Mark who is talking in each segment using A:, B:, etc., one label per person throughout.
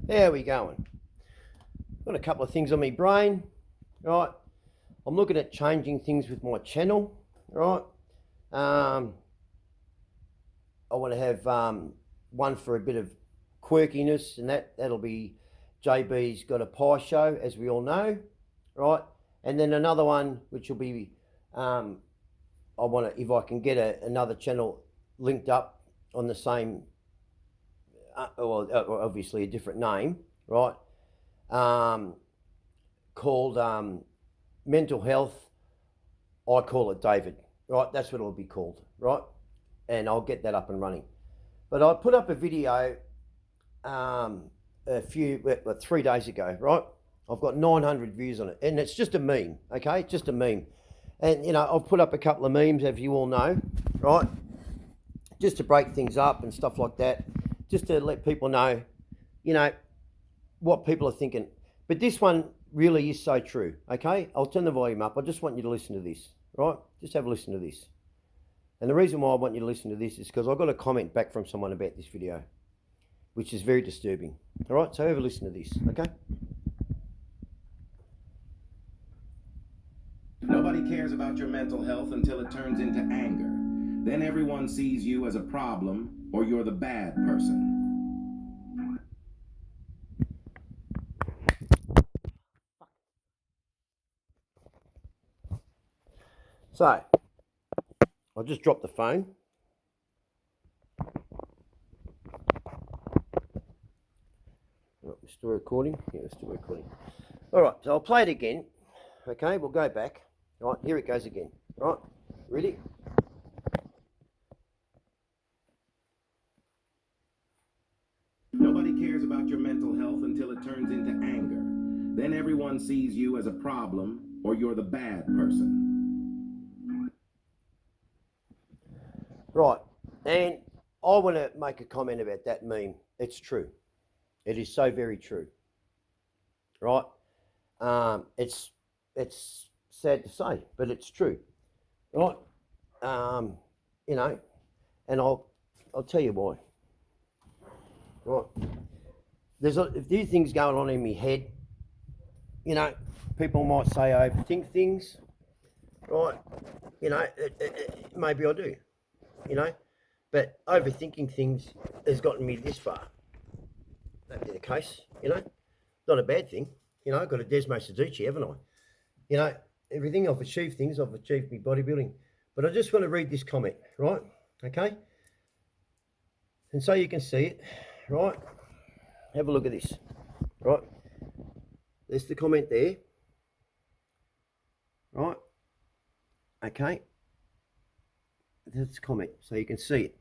A: How are we going? Got a couple of things on my brain, right? I'm looking at changing things with my channel, right? I want to have one for a bit of quirkiness, and that'll be JB's Got a Pie Show, as we all know, right? And then another one which will be I want to, if I can get another channel linked up on the same, obviously a different name, right? Called Mental Health. I call it David, right? That's what it'll be called, right? And I'll get that up and running. But I put up a video a few, 3 days ago, right? I've got 900 views on it, and it's just a meme, okay? Just a meme. And, I've put up a couple of memes, as you all know, right? Just to break things up and stuff like that, just to let people know, what people are thinking. But this one really is so true, okay? I'll turn the volume up. I just want you to listen to this, right? Just have a listen to this. And the reason why I want you to listen to this is because I got a comment back from someone about this video, which is very disturbing. All right, so have a listen to this, okay?
B: Nobody cares about your mental health until it turns into anger. Then everyone sees you as a problem or you're the bad person.
A: So, I just dropped the phone. Oh, we're still recording? Yeah, we're still recording. All right, so I'll play it again. Okay, we'll go back. All right, here it goes again. All right, ready?
B: Nobody cares about your mental health until it turns into anger. Then everyone sees you as a problem or you're the bad person.
A: Right, and I want to make a comment about that meme. It's true. It is so very true. Right? It's sad to say, but it's true. Right? And I'll tell you why. Right? There's a few things going on in my head. People might say I overthink things. Right? Maybe I do. But overthinking things has gotten me this far. That'd be the case, Not a bad thing. I've got a Desmo Seduci, haven't I? Everything I've achieved things, I've achieved me bodybuilding. But I just want to read this comment, right? Okay? And so you can see it, right? Have a look at this, right? There's the comment there, right? Okay? That's the comment, so you can see it,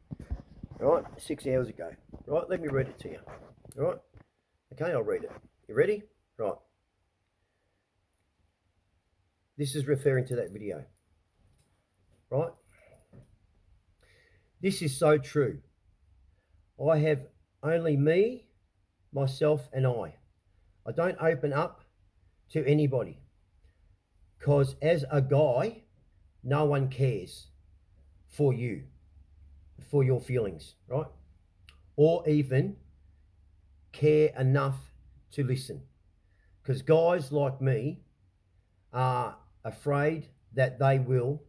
A: right? 6 hours ago, right? Let me read it to you, right? Okay, I'll read it. You ready? Right. This is referring to that video, right? This is so true. I have only me, myself, and I. I don't open up to anybody because as a guy, no one cares for you, for your feelings, right? Or even care enough to listen. Because guys like me are afraid that they will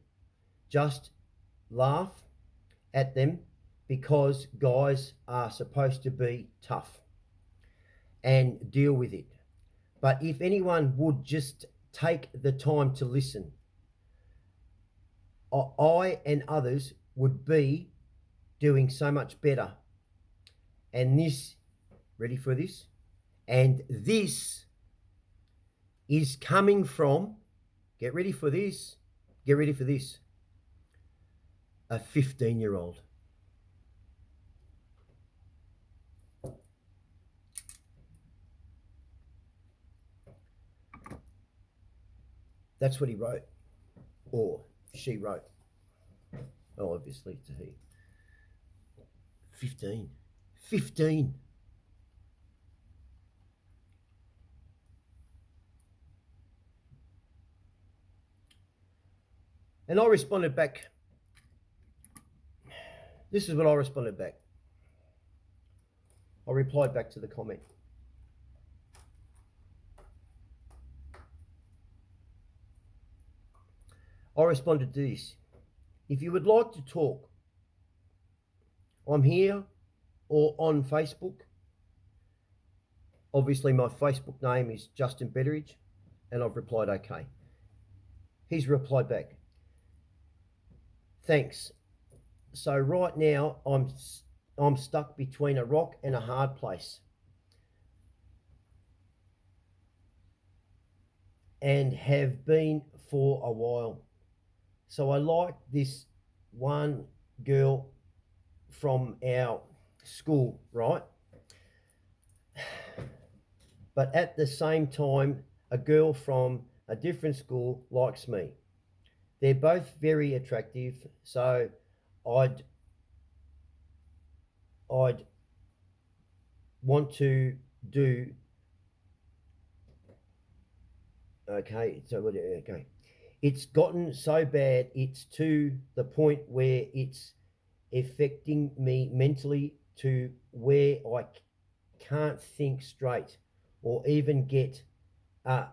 A: just laugh at them because guys are supposed to be tough and deal with it. But if anyone would just take the time to listen, I and others would be doing so much better. And this, ready for this? And this is coming from, get ready for this, a 15-year-old. That's what he wrote, or she wrote. Oh, obviously it's a he. 15. And I responded back. This is what I responded back. I replied back to the comment. I responded to this. If you would like to talk, I'm here or on Facebook. Obviously, my Facebook name is Justin Betteridge, and I've replied, okay. He's replied back, thanks. So right now, I'm stuck between a rock and a hard place. And have been for a while. So I like this one girl from our school, right? But at the same time, a girl from a different school likes me. They're both very attractive, so I'd want to do. Okay, so okay. It's gotten so bad, it's to the point where it's affecting me mentally to where I can't think straight or even get a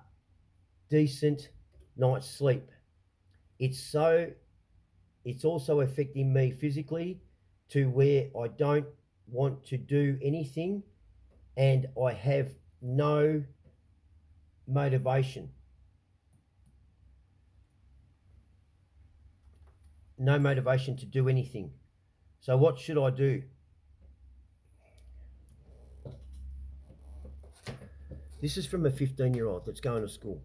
A: decent night's sleep. It's also affecting me physically to where I don't want to do anything and I have no motivation. No motivation to do anything. So what should I do? This is from a 15-year-old that's going to school.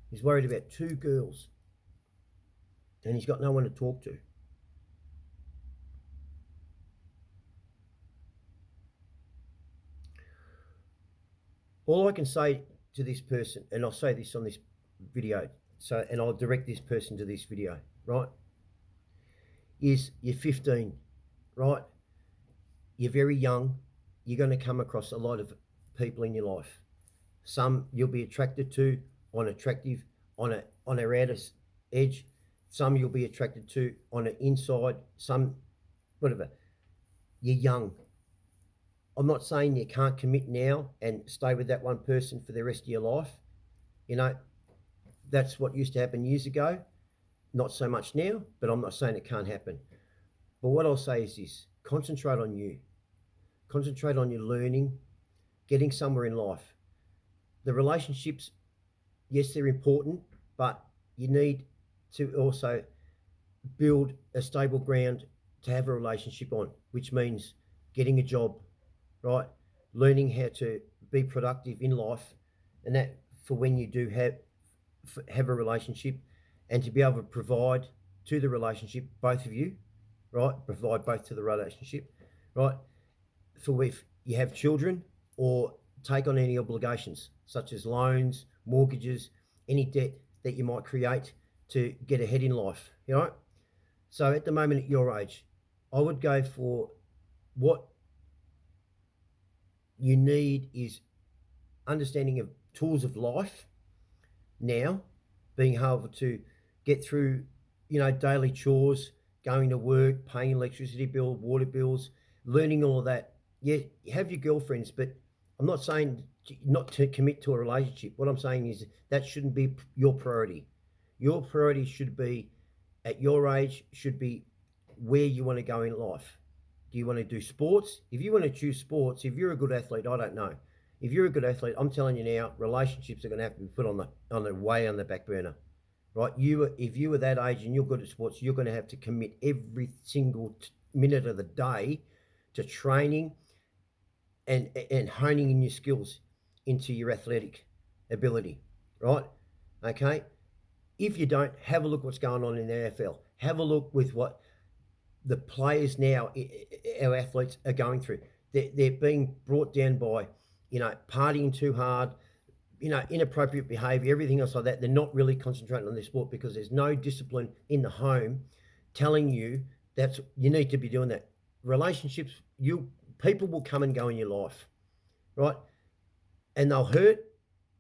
A: He's worried about two girls and he's got no one to talk to. All I can say to this person, and I'll say this on this video, and I'll direct this person to this video, right, is you're 15, right? You're very young. You're going to come across a lot of people in your life. Some you'll be attracted to on their outer edge. Some you'll be attracted to on the inside. Some, whatever. You're young. I'm not saying you can't commit now and stay with that one person for the rest of your life. You know, that's what used to happen years ago. Not so much now, but I'm not saying it can't happen. But what I'll say is this: concentrate on you. Concentrate on your learning, getting somewhere in life. The relationships, yes, they're important, but you need to also build a stable ground to have a relationship on, which means getting a job, right? Learning how to be productive in life, and that for when you do have a relationship, and to be able to provide to the relationship, both of you, right? Provide both to the relationship, right? For if you have children or take on any obligations, such as loans, mortgages, any debt that you might create to get ahead in life, you know? So at the moment at your age, I would go for what you need is understanding of tools of life now, being able to get through, daily chores, going to work, paying electricity bill, water bills, learning all of that. Yeah, you have your girlfriends, but I'm not saying not to commit to a relationship. What I'm saying is that shouldn't be your priority. Your priority should be, at your age, should be where you want to go in life. Do you want to do sports? If you want to choose sports, if you're a good athlete, I don't know. If you're a good athlete, I'm telling you now, relationships are going to have to be put on the back burner, right? If you were that age and you're good at sports, you're going to have to commit every single minute of the day to training and honing in your skills into your athletic ability, right? Okay. If you don't, have a look what's going on in the AFL. Have a look with what the players now, our athletes, are going through. They're being brought down by, partying too hard, inappropriate behaviour, everything else like that. They're not really concentrating on their sport because there's no discipline in the home telling you that you need to be doing that. Relationships, people will come and go in your life, right? And they'll hurt.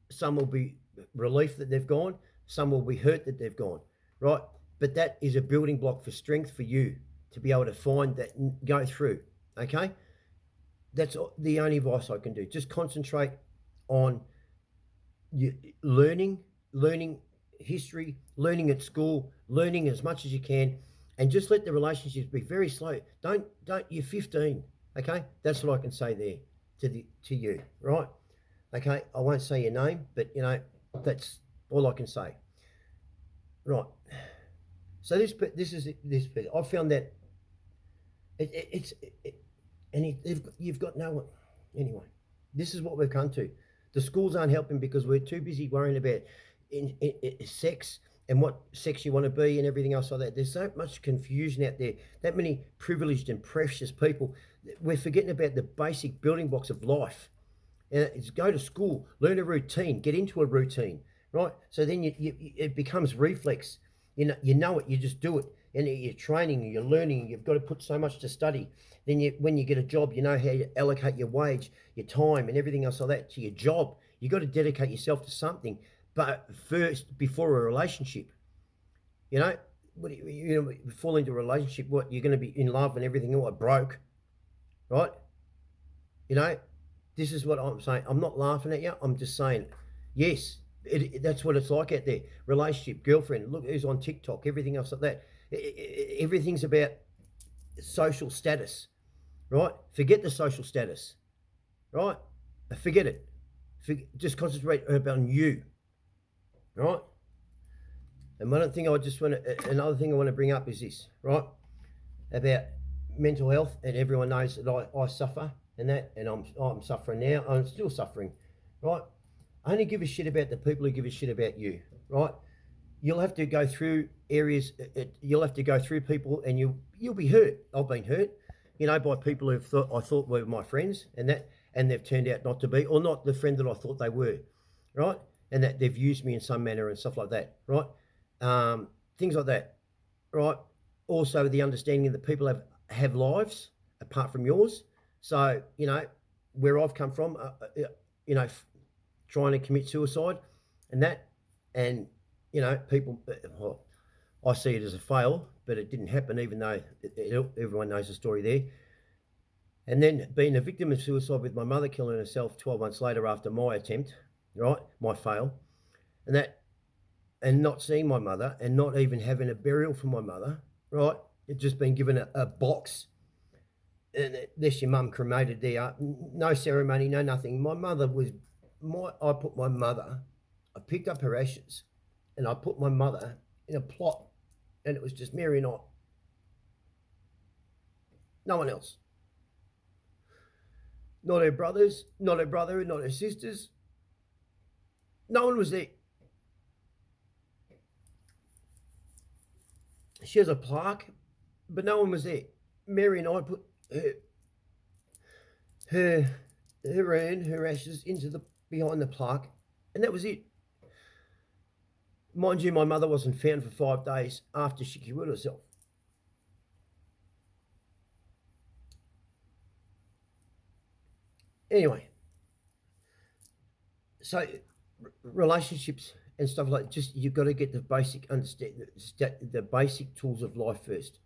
A: Some will be relief that they've gone. Some will be hurt that they've gone, right? But that is a building block for strength for you to be able to find that and go through, okay? That's the only advice I can do. Just concentrate on you learning history, learning at school, learning as much as you can, and just let the relationships be very slow. Don't. You're 15, okay? That's what I can say there to you, right? Okay, I won't say your name, but that's all I can say. Right. So this is this. I found that you've got no one. Anyway, this is what we've come to. The schools aren't helping because we're too busy worrying about sex and what sex you want to be and everything else like that. There's so much confusion out there. That many privileged and precious people. We're forgetting about the basic building blocks of life. It's go to school, learn a routine, get into a routine, right? So then it becomes reflex. You know it, you just do it. And you're training, you're learning, you've got to put so much to study. Then when you get a job, you know how to allocate your wage, your time, and everything else like that to your job. You've got to dedicate yourself to something. But first, before a relationship, fall into a relationship, what, you're going to be in love and everything, what, broke, right? This is what I'm saying. I'm not laughing at you. I'm just saying, yes, that's what it's like out there. Relationship, girlfriend, look who's on TikTok, everything else like that. Everything's about social status, right? Forget the social status, right? Forget it. Just concentrate on you, right? And another thing I want to bring up is this, right? About mental health, and everyone knows that I suffer and that, and I'm suffering now. I'm still suffering, right? I only give a shit about the people who give a shit about you, right? You'll have to go through areas. You'll have to go through people, and you'll be hurt. I've been hurt, by people who I thought were my friends, and they've turned out not to be, or not the friend that I thought they were, right? And that they've used me in some manner and stuff like that, right? Things like that, right? Also, the understanding that people have lives apart from yours. So where I've come from, trying to commit suicide, and people, well, I see it as a fail, but it didn't happen, even though everyone knows the story there. And then being a victim of suicide with my mother killing herself 12 months later after my attempt, right, my fail, and not seeing my mother, and not even having a burial for my mother, right? It's just been given a box, and there's your mum cremated there. No ceremony, no nothing. I picked up her ashes, and I put my mother in a plot, and it was just Mary and I. No one else. Not her brothers, not her brother, not her sisters. No one was there. She has a plaque, but no one was there. Mary and I put her urn, her ashes behind the plaque, and that was it. Mind you, my mother wasn't found for 5 days after she killed herself. Anyway, so relationships and stuff like just you've got to get the basic the basic tools of life first.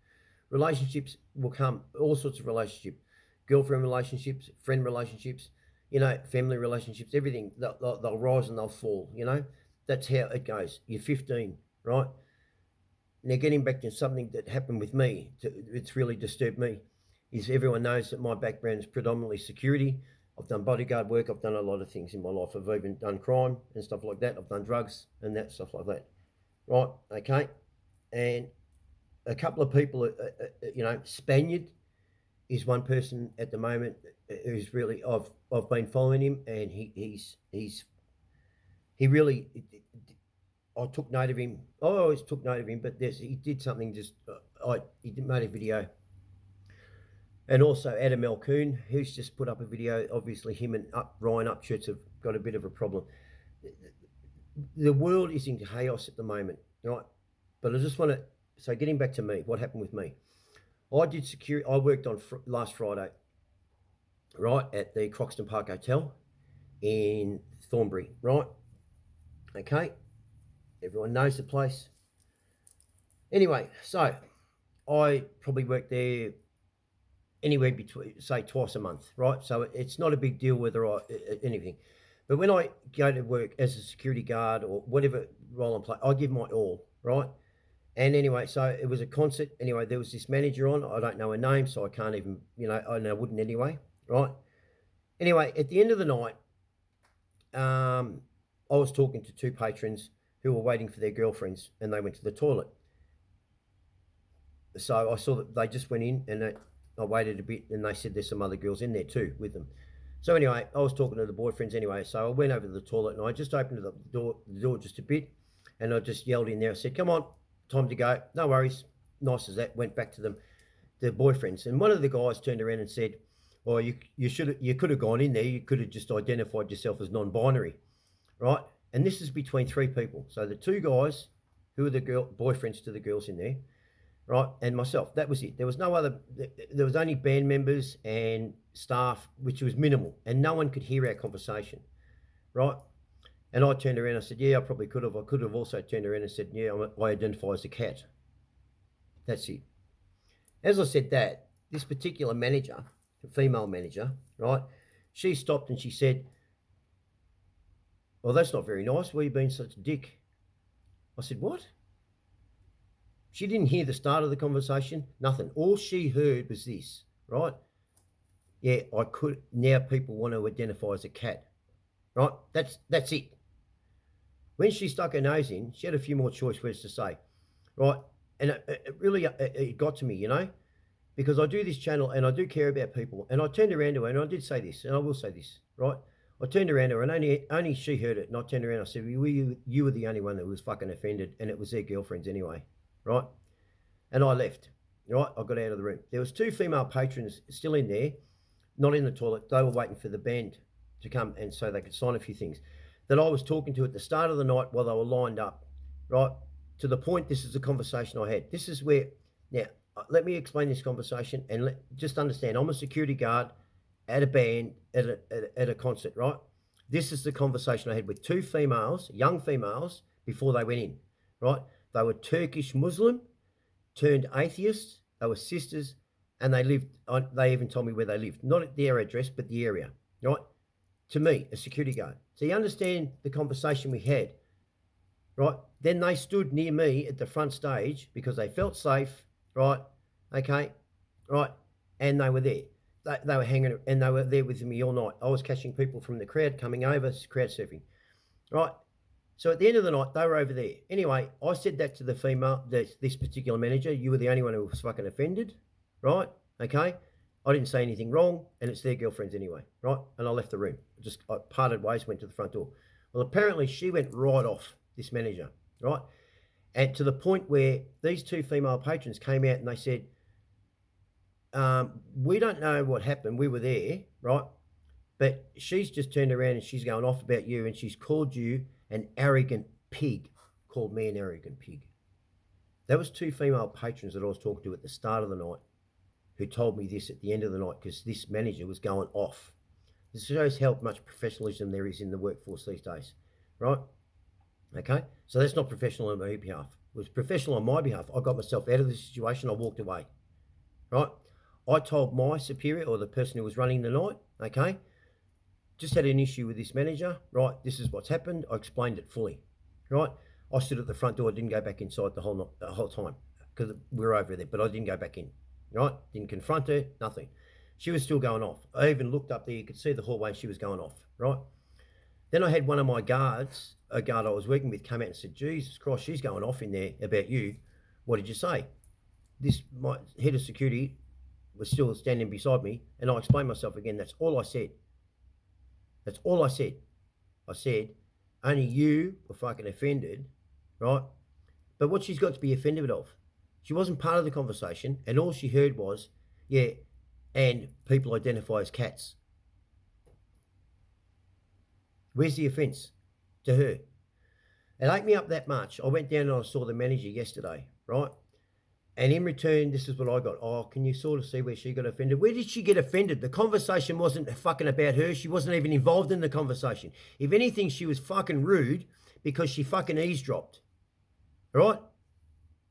A: Relationships will come, all sorts of relationships, girlfriend relationships, friend relationships, family relationships, everything. They'll rise and they'll fall. That's how it goes. You're 15, right? Now, getting back to something that happened with me, it's really disturbed me, is everyone knows that my background is predominantly security. I've done bodyguard work. I've done a lot of things in my life. I've even done crime and stuff like that. I've done drugs and that stuff like that. Right? Okay. And a couple of people, Spaniard is one person at the moment who's really, I've been following him, and he really, I took note of him. I always took note of him, but he did something he made a video. And also Adam Alcoon, who's just put up a video. Obviously, him and Ryan Upchurch have got a bit of a problem. The world is in chaos at the moment, right? But I just want to, so getting back to me, what happened with me? I did security. I worked on last Friday, right, at the Croxton Park Hotel in Thornbury, right? Okay, everyone knows the place. Anyway, so I probably worked there anywhere between, say, twice a month, right? So it's not a big deal whether anything. But when I go to work as a security guard or whatever role I play, I give my all, right? And anyway, so it was a concert. Anyway, there was this manager on. I don't know her name, so I can't even, I wouldn't anyway, right? Anyway, at the end of the night, I was talking to two patrons who were waiting for their girlfriends, and they went to the toilet. So I saw that they just went in, and I waited a bit, and they said there's some other girls in there too with them. So anyway, I was talking to the boyfriends anyway. So I went over to the toilet, and I just opened the door just a bit, and I just yelled in there. I said, "Come on, time to go." No worries. Nice as that. Went back to them, the boyfriends, and one of the guys turned around and said, "Well, you could have gone in there. You could have just identified yourself as non-binary, right?" And this is between three people. So the two guys who are the boyfriends to the girls in there, right, and myself. That was it. There was no other. There was only band members and staff, which was minimal, and no one could hear our conversation, right? And I turned around and I said, "Yeah, I probably could have. I could have also turned around and said, yeah, I identify as a cat." That's it. As I said that, this particular manager, female manager, right, she stopped and she said, "Well, that's not very nice. Why are you being such a dick?" I said, "What?" She didn't hear the start of the conversation, nothing. All she heard was this, right? "Yeah, I could, now people want to identify as a cat," right? That's it. When she stuck her nose in, she had a few more choice words to say, right? And it really it got to me, because I do this channel and I do care about people. And I turned around to her and I did say this, and I will say this, right? I turned around to her and only she heard it. And I turned around and I said, you were the only one that was fucking offended, and it was their girlfriends anyway, right? And I left, right? I got out of the room. There was two female patrons still in there, not in the toilet. They were waiting for the band to come and so they could sign a few things that I was talking to at the start of the night while they were lined up, right? To the point, this is the conversation I had. This is where, now, let me explain this conversation and just understand. I'm a security guard at a band, at a concert, right? This is the conversation I had with two females, young females, before they went in, right? They were Turkish Muslim, turned atheists. They were sisters, and they even told me where they lived. Not at their address, but the area, right? To me, a security guard. So you understand the conversation we had, right? Then they stood near me at the front stage because they felt safe, right? Okay, right? And they were there. They were hanging, and they were there with me all night. I was catching people from the crowd coming over, crowd surfing, right? So at the end of the night, they were over there. Anyway, I said that to the female, this particular manager. You were the only one who was fucking offended, right? Okay. I didn't say anything wrong, and it's their girlfriends anyway, right? And I left the room. I parted ways, went to the front door. Well, apparently she went right off, this manager, right? And to the point where these two female patrons came out and they said, "We don't know what happened. We were there, right? But she's just turned around and she's going off about you, and she's called you an arrogant pig." Called me an arrogant pig. That was two female patrons that I was talking to at the start of the night who told me this at the end of the night, because this manager was going off. This shows how much professionalism there is in the workforce these days, right? Okay, so that's not professional on my behalf. It was professional on my behalf. I got myself out of the situation. I walked away, right? I told my superior, or the person who was running the night, okay, just had an issue with this manager, right? This is what's happened. I explained it fully, right? I stood at the front door. I didn't go back inside the whole time because we were over there, but I didn't go back in, right? Didn't confront her, nothing. She was still going off. I even looked up there. You could see the hallway. She was going off, right? Then I had one of my guards, a guard I was working with, come out and said, "Jesus Christ, she's going off in there about you. What did you say?" My head of security was still standing beside me, and I explained myself again. That's all I said. That's all I said. I said, only you were fucking offended, right? But what she's got to be offended of? She wasn't part of the conversation, and all she heard was, "Yeah, and people identify as cats." Where's the offence to her? It ate me up that much. I went down and I saw the manager yesterday, right? And in return, this is what I got. "Oh, can you sort of see where she got offended?" Where did she get offended? The conversation wasn't fucking about her. She wasn't even involved in the conversation. If anything, she was fucking rude because she fucking eavesdropped, right?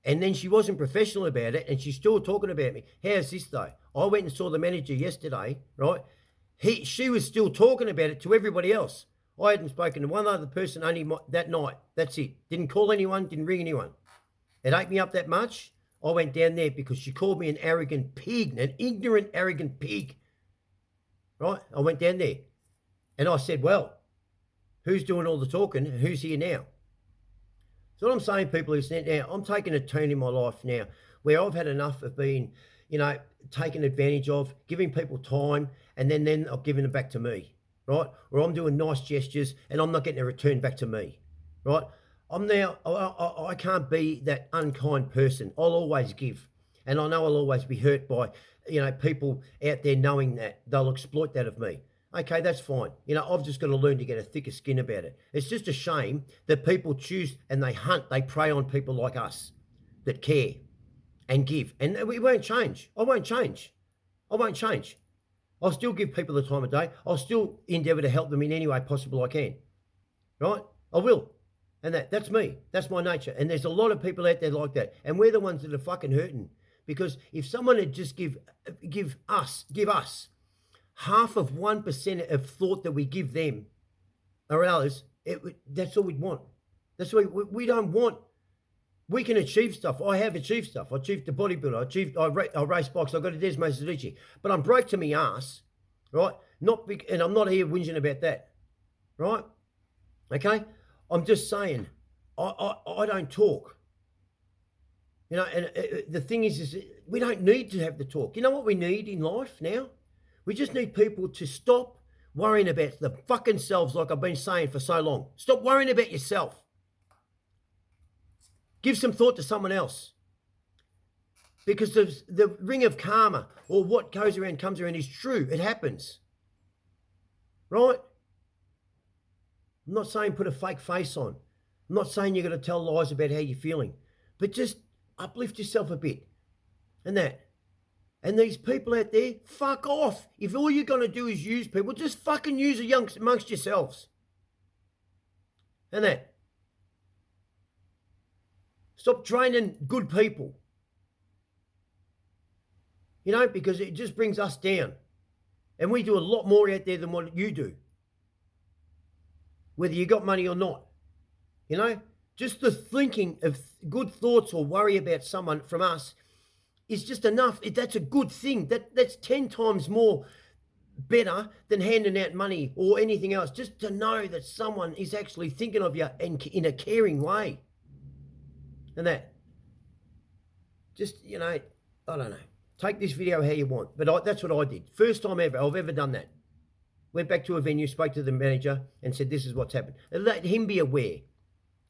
A: And then she wasn't professional about it, and she's still talking about me. How's this though? I went and saw the manager yesterday, right? She was still talking about it to everybody else. I hadn't spoken to one other person only that night. That's it. Didn't call anyone, didn't ring anyone. It ate me up that much. I went down there because she called me an arrogant pig, an ignorant, arrogant pig. Right? I went down there and I said, well, who's doing all the talking and who's here now? So what I'm saying, people, is that now I'm taking a turn in my life now where I've had enough of being, taken advantage of, giving people time, and then I've given it back to me, right? Or I'm doing nice gestures and I'm not getting a return back to me, right? I can't be that unkind person. I'll always give. And I know I'll always be hurt by, people out there knowing that they'll exploit that of me. Okay, that's fine. I've just got to learn to get a thicker skin about it. It's just a shame that people choose and they prey on people like us that care and give. And we won't change. I won't change. I'll still give people the time of day. I'll still endeavour to help them in any way possible I can. Right? I will. And that's me. That's my nature. And there's a lot of people out there like that. And we're the ones that are fucking hurting. Because if someone had just give us half of 1% of thought that we give them or others, that's all we'd want. That's what we don't want. We can achieve stuff. I have achieved stuff. I achieved the bodybuilder. I race box. I got a Desmos Sedici. But I'm broke to me ass, right? And I'm not here whinging about that, right? Okay? I'm just saying, I don't talk. And the thing is we don't need to have the talk. You know what we need in life now? We just need people to stop worrying about the fucking selves like I've been saying for so long. Stop worrying about yourself. Give some thought to someone else. Because the ring of karma, or what goes around comes around, is true. It happens. Right? I'm not saying put a fake face on. I'm not saying you've got to tell lies about how you're feeling. But just uplift yourself a bit. And that. And these people out there, fuck off. If all you're going to do is use people, just fucking use amongst yourselves. And that. Stop training good people. Because it just brings us down. And we do a lot more out there than what you do. Whether you got money or not. Just the thinking of good thoughts or worry about someone from us is just enough. That's a good thing. That's 10 times more better than handing out money or anything else. Just to know that someone is actually thinking of you and in a caring way. And that. Just, I don't know. Take this video how you want. But that's what I did. First time ever I've ever done that. Went back to a venue, spoke to the manager and said, this is what's happened. And let him be aware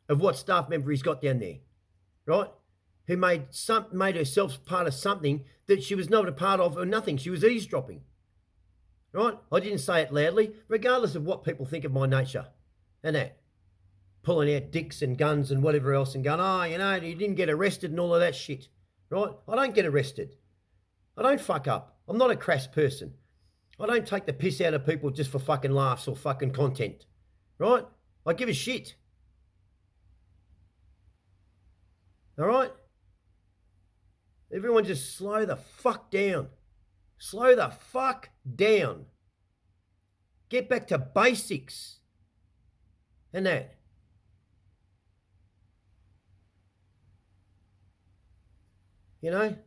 A: of what staff member he's got down there. Right? Who made herself part of something that she was not a part of or nothing. She was eavesdropping. Right? I didn't say it loudly, regardless of what people think of my nature. And that. Pulling out dicks and guns and whatever else and going, you didn't get arrested and all of that shit. Right? I don't get arrested. I don't fuck up. I'm not a crass person. I don't take the piss out of people just for fucking laughs or fucking content. Right? I give a shit. All right? Everyone just slow the fuck down. Slow the fuck down. Get back to basics. And that.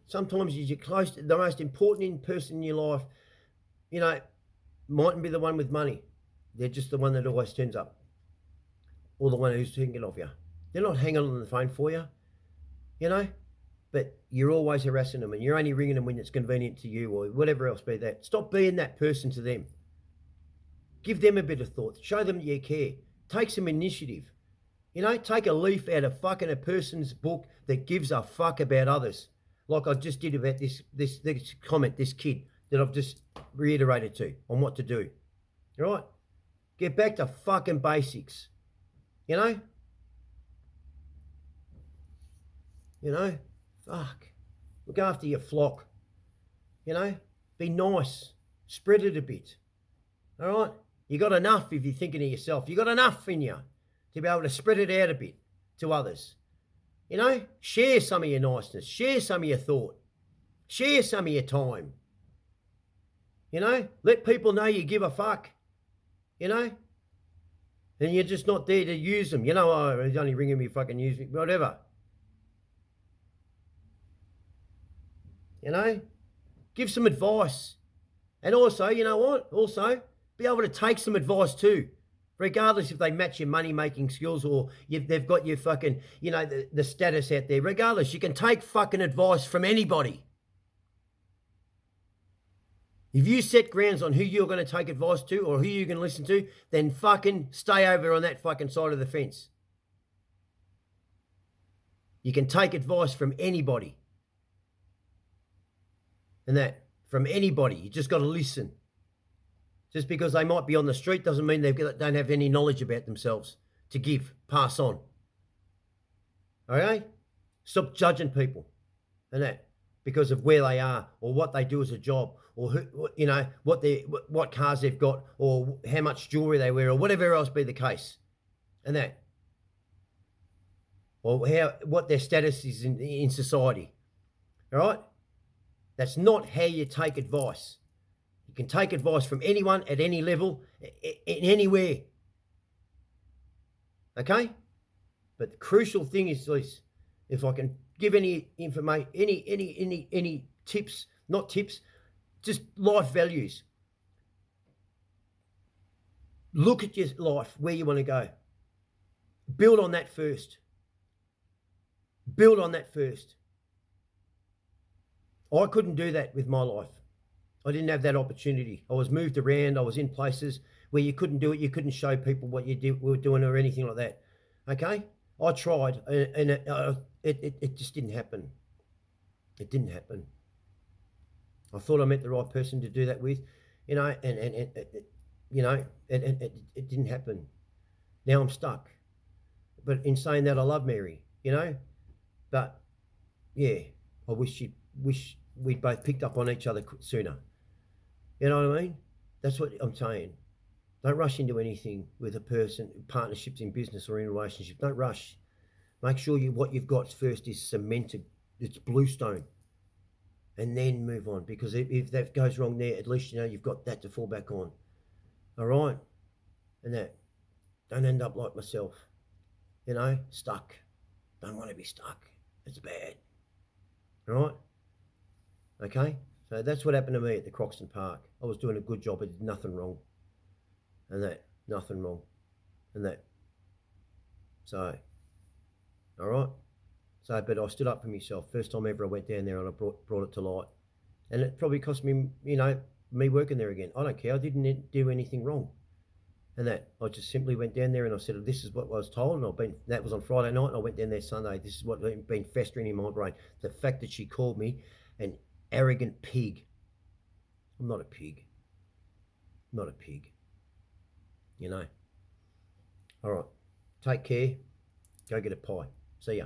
A: Sometimes you're close to the most important person in your life, mightn't be the one with money. They're just the one that always turns up. Or the one who's thinking of you. They're not hanging on the phone for you, but you're always harassing them and you're only ringing them when it's convenient to you or whatever else be that. Stop being that person to them. Give them a bit of thought. Show them you care. Take some initiative. Take a leaf out of fucking a person's book that gives a fuck about others. Like I just did about this comment, this kid that I've just reiterated to on what to do. All right? Get back to fucking basics. Fuck. Look after your flock. Be nice. Spread it a bit. All right? You got enough if you're thinking of yourself. You got enough in you to be able to spread it out a bit to others. Share some of your niceness. Share some of your thought. Share some of your time. Let people know you give a fuck. And you're just not there to use them. You know, oh, he's only ringing me, fucking use me, whatever. You know, give some advice. And also, you know what? Also, be able to take some advice too. Regardless if they match your money-making skills or they've got your fucking, you know, the status out there. Regardless, you can take fucking advice from anybody. If you set grounds on who you're going to take advice to or who you're going to listen to, then fucking stay over on that fucking side of the fence. You can take advice from anybody. And that, from anybody. You just got to listen. Just because they might be on the street doesn't mean they don't have any knowledge about themselves to give, pass on. Okay? Stop judging people and that because of where they are or what they do as a job or who, you know, what cars they've got or how much jewelry they wear or whatever else be the case and that. Or what their status is in society. All right? That's not how you take advice. You can take advice from anyone at any level, in anywhere. Okay? But the crucial thing is this. If I can give any information, any tips, not tips, just life values. Look at your life, where you want to go. Build on that first. Build on that first. I couldn't do that with my life. I didn't have that opportunity. I was moved around. I was in places where you couldn't do it. You couldn't show people what you were doing or anything like that. Okay? I tried, and it just didn't happen. It didn't happen. I thought I met the right person to do that with, you know, and you know, it didn't happen. Now I'm stuck. But in saying that, I love Mary, you know. But yeah, I wish we'd both picked up on each other sooner. You know what I mean? That's what I'm saying. Don't rush into anything with a person, partnerships in business or in a relationship. Don't rush. Make sure what you've got first is cemented. It's bluestone. And then move on. Because if that goes wrong there, at least you know you've got that to fall back on. All right? And that. Don't end up like myself. You know, stuck. Don't want to be stuck. It's bad. All right? Okay? So that's what happened to me at the Croxton Park. I was doing a good job. I did nothing wrong. And that. Nothing wrong. And that. So, all right? So, but I stood up for myself. First time ever I went down there and I brought it to light. And it probably cost me, you know, me working there again. I don't care. I didn't do anything wrong. And that. I just simply went down there and I said, this is what I was told. And that was on Friday night. And I went down there Sunday. This is what had been festering in my brain. The fact that she called me an arrogant pig. I'm not a pig. I'm not a pig. You know. All right. Take care. Go get a pie. See ya.